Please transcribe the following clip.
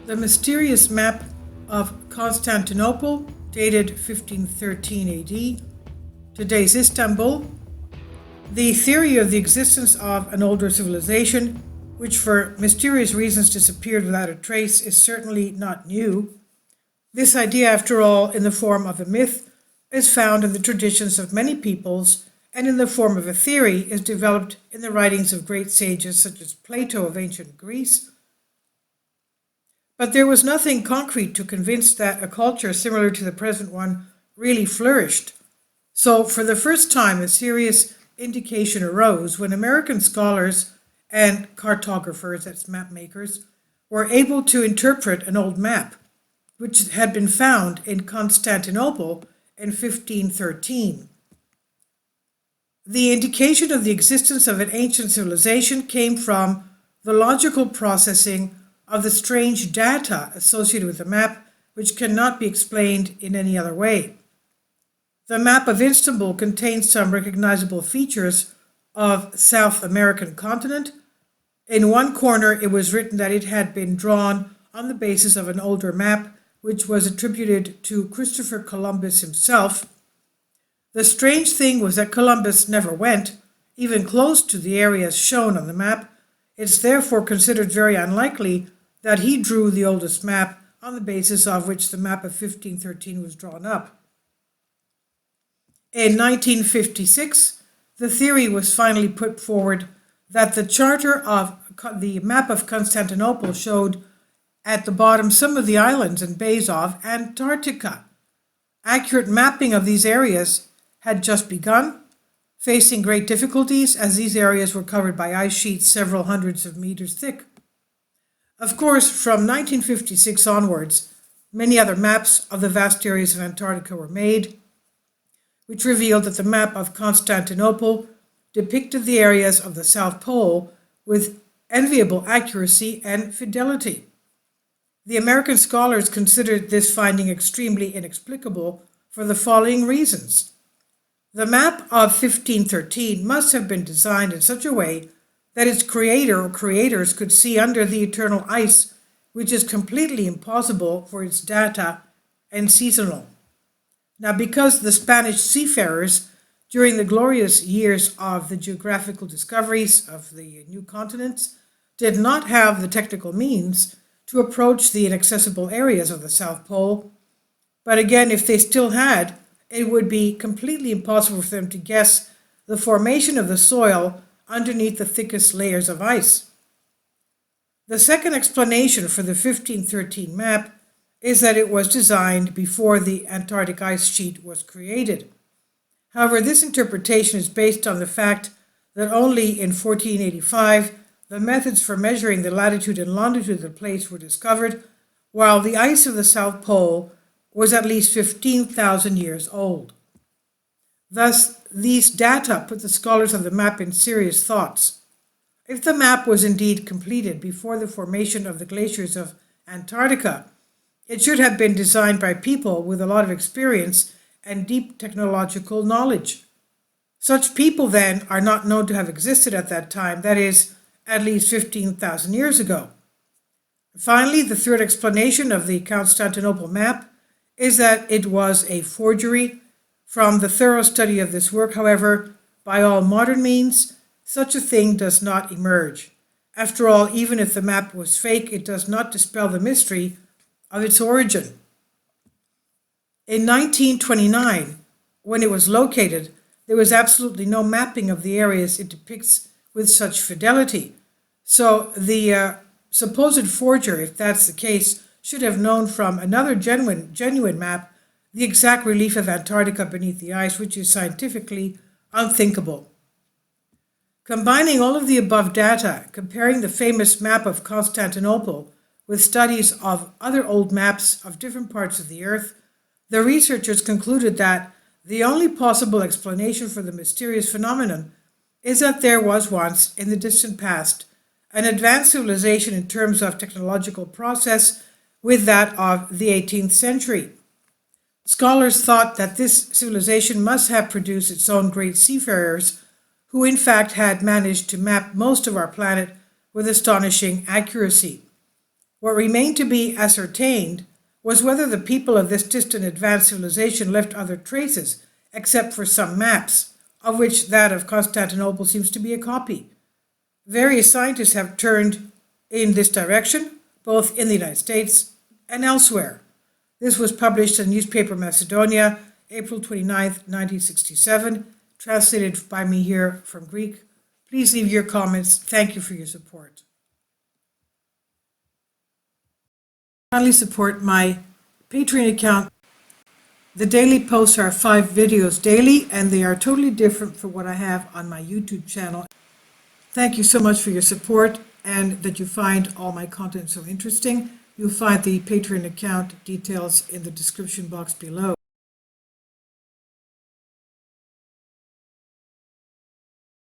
The mysterious map of Constantinople, dated 1513 AD, today's Istanbul. The theory of the existence of an older civilization, which for mysterious reasons disappeared without a trace, is certainly not new. This idea, after all, in the form of a myth, is found in the traditions of many peoples, and in the form of a theory is developed in the writings of great sages such as Plato of ancient Greece. But there was nothing concrete to convince that a culture similar to the present one really flourished. So for the first time, a serious indication arose when American scholars and cartographers, that's map makers, were able to interpret an old map, which had been found in Constantinople in 1513. The indication of the existence of an ancient civilization came from the logical processing of the strange data associated with the map, which cannot be explained in any other way. The map of Istanbul contains some recognizable features of South American continent. In one corner, it was written that it had been drawn on the basis of an older map, which was attributed to Christopher Columbus himself. The strange thing was that Columbus never went, even close to the areas shown on the map. It's therefore considered very unlikely that he drew the oldest map on the basis of which the map of 1513 was drawn up. In 1956, the theory was finally put forward that the charter of the map of Constantinople showed at the bottom some of the islands and bays of Antarctica. Accurate mapping of these areas had just begun, facing great difficulties as these areas were covered by ice sheets several hundreds of meters thick. Of course, from 1956 onwards, many other maps of the vast areas of Antarctica were made, which revealed that the map of Constantinople depicted the areas of the South Pole with enviable accuracy and fidelity. The American scholars considered this finding extremely inexplicable for the following reasons. The map of 1513 must have been designed in such a way that its creator or creators could see under the eternal ice, which is completely impossible for its data and seasonal. Now, because the Spanish seafarers, during the glorious years of the geographical discoveries of the new continents, did not have the technical means to approach the inaccessible areas of the South Pole, but again, if they still had, it would be completely impossible for them to guess the formation of the soil underneath the thickest layers of ice. The second explanation for the 1513 map is that it was designed before the Antarctic ice sheet was created. However, this interpretation is based on the fact that only in 1485 the methods for measuring the latitude and longitude of the place were discovered, while the ice of the South Pole was at least 15,000 years old. Thus, these data put the scholars of the map in serious thoughts. If the map was indeed completed before the formation of the glaciers of Antarctica, it should have been designed by people with a lot of experience and deep technological knowledge. Such people, then, are not known to have existed at that time, that is, at least 15,000 years ago. Finally, the third explanation of the Constantinople map is that it was a forgery. From the thorough study of this work, however, by all modern means, such a thing does not emerge. After all, even if the map was fake, it does not dispel the mystery of its origin. In 1929, when it was located, there was absolutely no mapping of the areas it depicts with such fidelity. So the supposed forger, if that's the case, should have known from another genuine map the exact relief of Antarctica beneath the ice, which is scientifically unthinkable. Combining all of the above data, comparing the famous map of Constantinople with studies of other old maps of different parts of the earth, the researchers concluded that the only possible explanation for the mysterious phenomenon is that there was once, in the distant past, an advanced civilization in terms of technological process with that of the 18th century. Scholars thought that this civilization must have produced its own great seafarers, who in fact had managed to map most of our planet with astonishing accuracy. What remained to be ascertained was whether the people of this distant advanced civilization left other traces, except for some maps, of which that of Constantinople seems to be a copy. Various scientists have turned in this direction, both in the United States and elsewhere. This was published in newspaper Macedonia, April 29th, 1967, translated by me here from Greek. Please leave your comments. Thank you for your support. Kindly support my Patreon account. The daily posts are 5 videos daily, and they are totally different from what I have on my YouTube channel. Thank you so much for your support and that you find all my content so interesting. You'll find the Patreon account details in the description box below.